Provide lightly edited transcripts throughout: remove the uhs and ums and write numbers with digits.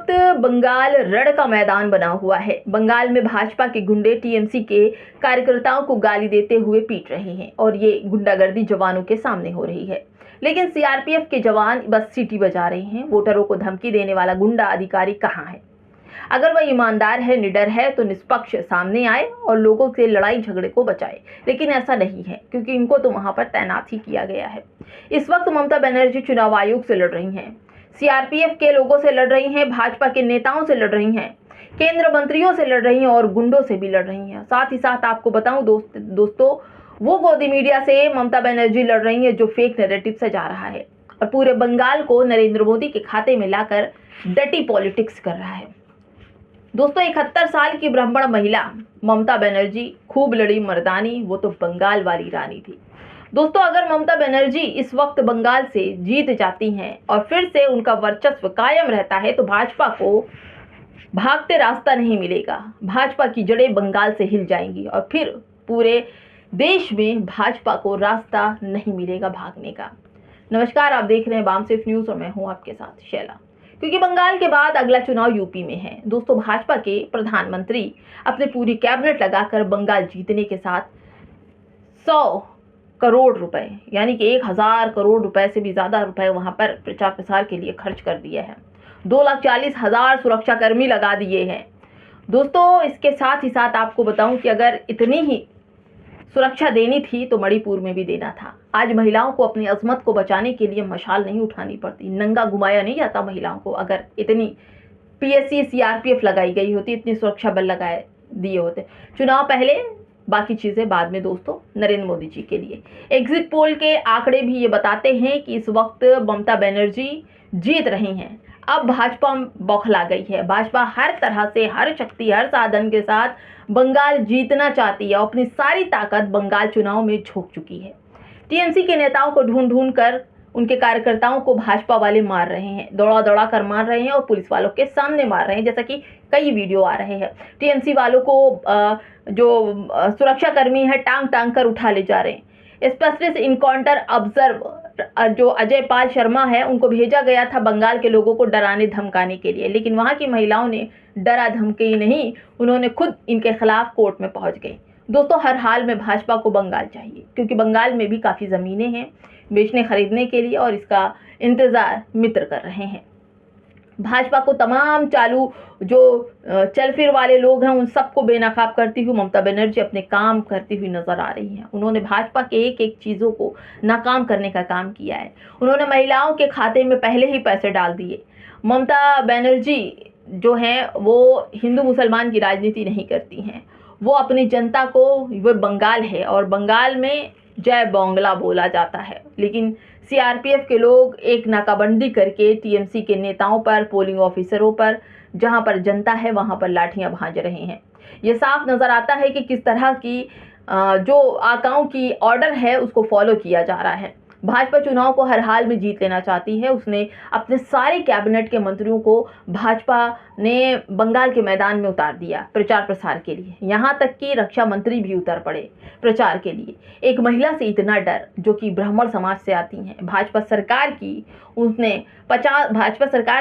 वक्त बंगाल रण का मैदान बना हुआ है। बंगाल में भाजपा के गुंडे टीएमसी के कार्यकर्ताओं को गाली देते हुए पीट रहे हैं और ये गुंडागर्दी जवानों के सामने हो रही है। लेकिन सीआरपीएफ के जवान बस सीटी बजा रहे हैं। वोटरों को धमकी देने वाला गुंडा अधिकारी कहाँ है? अगर वह ईमानदार है, निडर है तो निष्पक्ष सामने आए और लोगों से लड़ाई झगड़े को बचाए। लेकिन ऐसा नहीं है, क्योंकि इनको तो वहां पर तैनात ही किया गया है। इस वक्त ममता बनर्जी चुनाव आयोग से लड़ रही हैं, सीआरपीएफ के लोगों से लड़ रही हैं, भाजपा के नेताओं से लड़ रही हैं, केंद्र मंत्रियों से लड़ रही हैं और गुंडों से भी लड़ रही हैं। साथ ही साथ आपको बताऊं दोस्तों, वो गोदी मीडिया से ममता बनर्जी लड़ रही है जो फेक नैरेटिव सजा रहा है और पूरे बंगाल को नरेंद्र मोदी के खाते में लाकर डटी पॉलिटिक्स कर रहा है। दोस्तों, 71 साल की ब्राह्मण महिला ममता बनर्जी खूब लड़ी मर्दानी, वो तो बंगाल वाली रानी थी। दोस्तों, अगर ममता बनर्जी इस वक्त बंगाल से जीत जाती हैं और फिर से उनका वर्चस्व कायम रहता है तो भाजपा को भागते रास्ता नहीं मिलेगा। भाजपा की जड़ें बंगाल से हिल जाएंगी और फिर पूरे देश में भाजपा को रास्ता नहीं मिलेगा भागने का। नमस्कार, आप देख रहे हैं बामसेफ न्यूज़ और मैं हूं आपके साथ शैला। क्योंकि बंगाल के बाद अगला चुनाव यूपी में है। दोस्तों, भाजपा के प्रधानमंत्री अपने पूरी कैबिनेट लगाकर बंगाल जीतने के साथ 100 करोड़ रुपए यानी कि 1000 करोड़ रुपए से भी ज्यादा रुपए वहां पर प्रचार प्रसार के लिए खर्च कर दिए हैं। 2,40,000 सुरक्षाकर्मी लगा दिए हैं। दोस्तों, इसके साथ ही साथ आपको बताऊं कि अगर इतनी ही सुरक्षा देनी थी तो मणिपुर में भी देना था। आज महिलाओं को अपनी अजमत को बचाने के लिए मशाल नहीं उठानी पड़ती, नंगा घुमाया नहीं जाता महिलाओं को। अगर इतनी पीएससी सीआरपीएफ लगाई गई होती, इतनी सुरक्षा बल लगाए दिए होते। चुनाव पहले, बाकी चीजें बाद में। दोस्तों, नरेंद्र मोदी जी के लिए एग्जिट पोल के आंकड़े भी ये बताते हैं कि इस वक्त ममता बनर्जी जीत रही हैं। अब भाजपा बौखला गई है। भाजपा हर तरह से, हर शक्ति, हर साधन के साथ बंगाल जीतना चाहती है और अपनी सारी ताकत बंगाल चुनाव में झोंक चुकी है। टीएमसी के नेताओं को ढूंढ ढूंढ कर उनके कार्यकर्ताओं को भाजपा वाले मार रहे हैं, दौड़ा दौड़ा कर मार रहे हैं और पुलिस वालों के सामने मार रहे हैं, जैसा कि कई वीडियो आ रहे हैं। टीएमसी वालों को जो सुरक्षा कर्मी है टांग टांग कर उठा ले जा रहे हैं। स्पेशलिस्ट इनकाउंटर ऑब्जर्वर जो अजय पाल शर्मा है, उनको भेजा गया था बंगाल के लोगों को डराने धमकाने के लिए, लेकिन वहां की महिलाओं ने डरा धमकी नहीं, उन्होंने खुद इनके खिलाफ कोर्ट में पहुंच गई। दोस्तों, हर हाल में भाजपा को बंगाल चाहिए, क्योंकि बंगाल में भी काफ़ी ज़मीनें हैं बेचने खरीदने के लिए और इसका इंतज़ार मित्र कर रहे हैं। भाजपा को तमाम चालू जो चल फिर वाले लोग हैं उन सबको बेनकाब करती हुई ममता बनर्जी अपने काम करती हुई नजर आ रही हैं। उन्होंने भाजपा के एक एक चीज़ों को नाकाम करने का काम किया है। उन्होंने महिलाओं के खाते में पहले ही पैसे डाल दिए। ममता बनर्जी जो हैं वो हिंदू मुसलमान की राजनीति नहीं करती हैं, वो अपनी जनता को, वो बंगाल है और बंगाल में जय बांग्ला बोला जाता है। लेकिन सीआरपीएफ के लोग एक नाकाबंदी करके टीएमसी के नेताओं पर, पोलिंग ऑफिसरों पर, जहां पर जनता है वहां पर लाठियां भांज रहे हैं। ये साफ नजर आता है कि किस तरह की जो आकाओं की ऑर्डर है उसको फॉलो किया जा रहा है। भाजपा चुनाव को हर हाल में जीत लेना चाहती है। उसने अपने सारे कैबिनेट के मंत्रियों को भाजपा ने बंगाल के मैदान में उतार दिया प्रचार प्रसार के लिए। यहाँ तक कि रक्षा मंत्री भी उतर पड़े प्रचार के लिए। एक महिला से इतना डर, जो कि ब्राह्मण समाज से आती हैं। भाजपा सरकार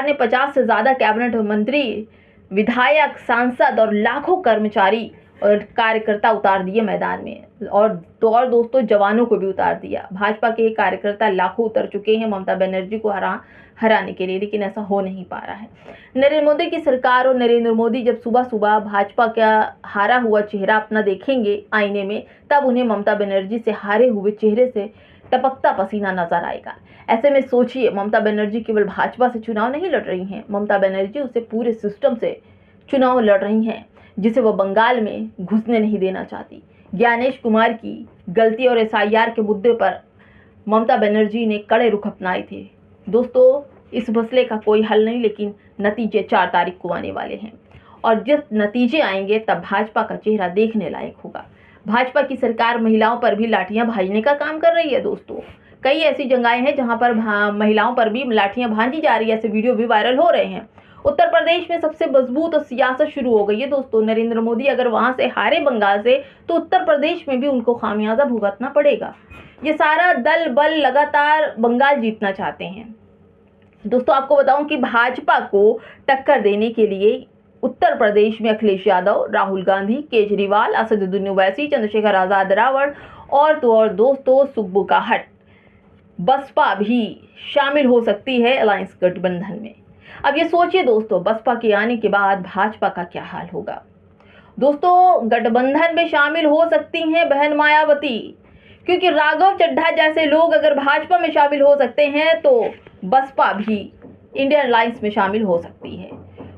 ने 50 से ज़्यादा कैबिनेट मंत्री, विधायक, सांसद और लाखों कर्मचारी और कार्यकर्ता उतार दिए मैदान में और दोस्तों जवानों को भी उतार दिया। भाजपा के कार्यकर्ता लाखों उतर चुके हैं ममता बनर्जी को हराने के लिए, लेकिन ऐसा हो नहीं पा रहा है। नरेंद्र मोदी की सरकार और नरेंद्र मोदी जब सुबह सुबह भाजपा का हारा हुआ चेहरा अपना देखेंगे आईने में, तब उन्हें ममता बनर्जी से हारे हुए चेहरे से टपकता पसीना नजर आएगा। ऐसे में सोचिए, ममता बनर्जी केवल भाजपा से चुनाव नहीं लड़ रही हैं, ममता बनर्जी उसे पूरे सिस्टम से चुनाव लड़ रही हैं जिसे वह बंगाल में घुसने नहीं देना चाहती। ज्ञानेश कुमार की गलती और एसआईआर के मुद्दे पर ममता बनर्जी ने कड़े रुख अपनाए थे। दोस्तों, इस मसले का कोई हल नहीं, लेकिन नतीजे 4 तारीख को आने वाले हैं और जब नतीजे आएंगे तब भाजपा का चेहरा देखने लायक होगा। भाजपा की सरकार महिलाओं पर भी लाठियां भाजने का काम कर रही है। दोस्तों, कई ऐसी जगहें हैं जहां पर महिलाओं पर भी लाठियां भांजी जा रही है, ऐसे वीडियो भी वायरल हो रहे हैं। उत्तर प्रदेश में सबसे मजबूत और सियासत शुरू हो गई है। दोस्तों, नरेंद्र मोदी अगर वहां से हारे बंगाल से तो उत्तर प्रदेश में भी उनको खामियाजा भुगतना पड़ेगा। ये सारा दल बल लगातार बंगाल जीतना चाहते हैं, दोस्तों आपको बताऊं कि भाजपा को टक्कर देने के लिए उत्तर प्रदेश में अखिलेश यादव, राहुल गांधी, केजरीवाल, असदुद्दीन ओवैसी, चंद्रशेखर आजाद रावण और तो और दोस्तों सुब्बू का हट बसपा भी शामिल हो सकती है अलायंस गठबंधन में। अब ये सोचिए दोस्तों, बसपा के आने के बाद भाजपा का क्या हाल होगा। दोस्तों गठबंधन में शामिल हो सकती हैं बहन मायावती, क्योंकि राघव चड्ढा जैसे लोग अगर भाजपा में शामिल हो सकते हैं तो बसपा भी इंडियन अलायंस में शामिल हो सकती है।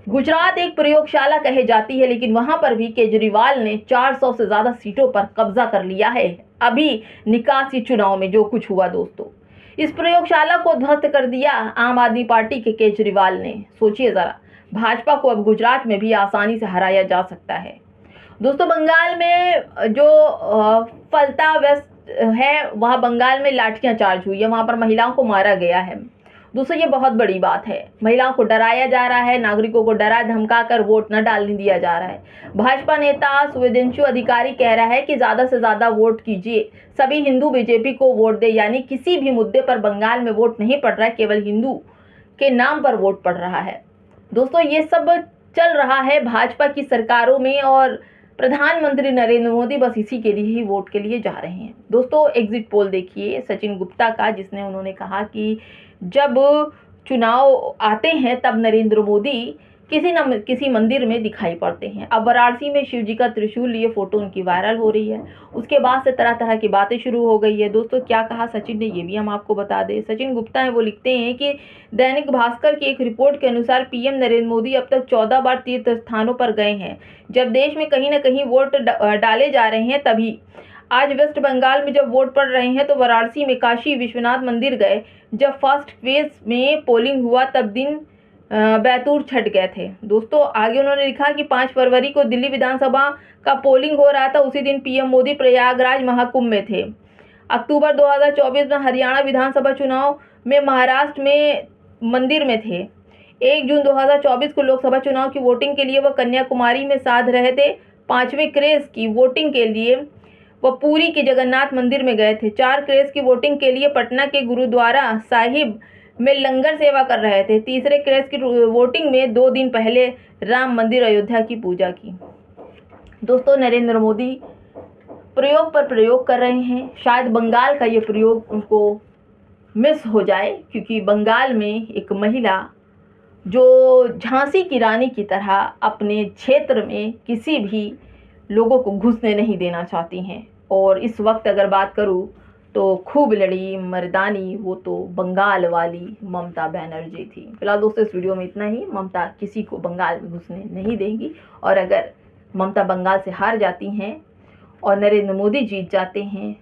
गुजरात एक प्रयोगशाला कहे जाती है, लेकिन वहां पर भी केजरीवाल ने 400 से ज्यादा सीटों पर कब्जा कर लिया है। अभी निकासी चुनाव में जो कुछ हुआ दोस्तों, इस प्रयोगशाला को ध्वस्त कर दिया आम आदमी पार्टी के केजरीवाल ने। सोचिए जरा, भाजपा को अब गुजरात में भी आसानी से हराया जा सकता है। दोस्तों बंगाल में जो फलता वेस्ट है, वहाँ बंगाल में लाठियां चार्ज हुई है, वहाँ पर महिलाओं को मारा गया है। दोस्तों ये बहुत बड़ी बात है, महिलाओं को डराया जा रहा है, नागरिकों को डरा धमका कर वोट न डालने दिया जा रहा है। भाजपा नेता सुवेंदु अधिकारी कह रहा है कि ज़्यादा से ज़्यादा वोट कीजिए, सभी हिंदू बीजेपी को वोट दे, यानी किसी भी मुद्दे पर बंगाल में वोट नहीं पड़ रहा है, केवल हिंदू के नाम पर वोट पड़ रहा है। दोस्तों ये सब चल रहा है भाजपा की सरकारों में और प्रधानमंत्री नरेंद्र मोदी बस इसी के लिए ही वोट के लिए जा रहे हैं। दोस्तों एग्जिट पोल देखिए सचिन गुप्ता का, जिसने उन्होंने कहा कि जब चुनाव आते हैं तब नरेंद्र मोदी किसी न किसी मंदिर में दिखाई पड़ते हैं। अब वाराणसी में शिव जी का त्रिशूल, ये फोटो उनकी वायरल हो रही है। उसके बाद से तरह तरह की बातें शुरू हो गई है। दोस्तों क्या कहा सचिन ने, ये भी हम आपको बता दें। सचिन गुप्ता है, वो लिखते हैं कि दैनिक भास्कर की एक रिपोर्ट के अनुसार पीएम नरेंद्र मोदी अब तक 14 बार तीर्थ स्थानों पर गए हैं। जब देश में कहीं ना कहीं वोट डाले जा रहे हैं तभी आज वेस्ट बंगाल में जब वोट पड़ रहे हैं तो वाराणसी में काशी विश्वनाथ मंदिर गए। जब फर्स्ट फेज में पोलिंग हुआ तब दिन बैतूल छट गए थे। दोस्तों आगे उन्होंने लिखा कि 5 फरवरी को दिल्ली विधानसभा का पोलिंग हो रहा था, उसी दिन पीएम मोदी प्रयागराज महाकुंभ में थे। अक्टूबर 2024 में हरियाणा विधानसभा चुनाव में महाराष्ट्र में मंदिर में थे। 1 जून 2024 को लोकसभा चुनाव की वोटिंग के लिए वह कन्याकुमारी में साध रहे थे। 5वें क्रेज की वोटिंग के लिए वह पुरी के जगन्नाथ मंदिर में गए थे। 4 क्रेज की वोटिंग के लिए पटना के गुरुद्वारा साहिब में लंगर सेवा कर रहे थे। 3रे क्रेज की वोटिंग में 2 दिन पहले राम मंदिर अयोध्या की पूजा की। दोस्तों नरेंद्र मोदी प्रयोग पर प्रयोग कर रहे हैं। शायद बंगाल का ये प्रयोग उनको मिस हो जाए, क्योंकि बंगाल में एक महिला जो झांसी की रानी की तरह अपने क्षेत्र में किसी भी लोगों को घुसने नहीं देना चाहती हैं। और इस वक्त अगर बात करूं तो खूब लड़ी मर्दानी वो तो बंगाल वाली ममता बनर्जी थी। फिलहाल दोस्तों इस वीडियो में इतना ही। ममता किसी को बंगाल में घुसने नहीं देंगी, और अगर ममता बंगाल से हार जाती हैं और नरेंद्र मोदी जीत जाते हैं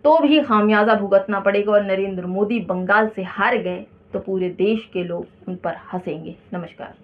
तो भी खामियाजा भुगतना पड़ेगा। और नरेंद्र मोदी बंगाल से हार गए तो पूरे देश के लोग उन पर हंसेंगे। नमस्कार।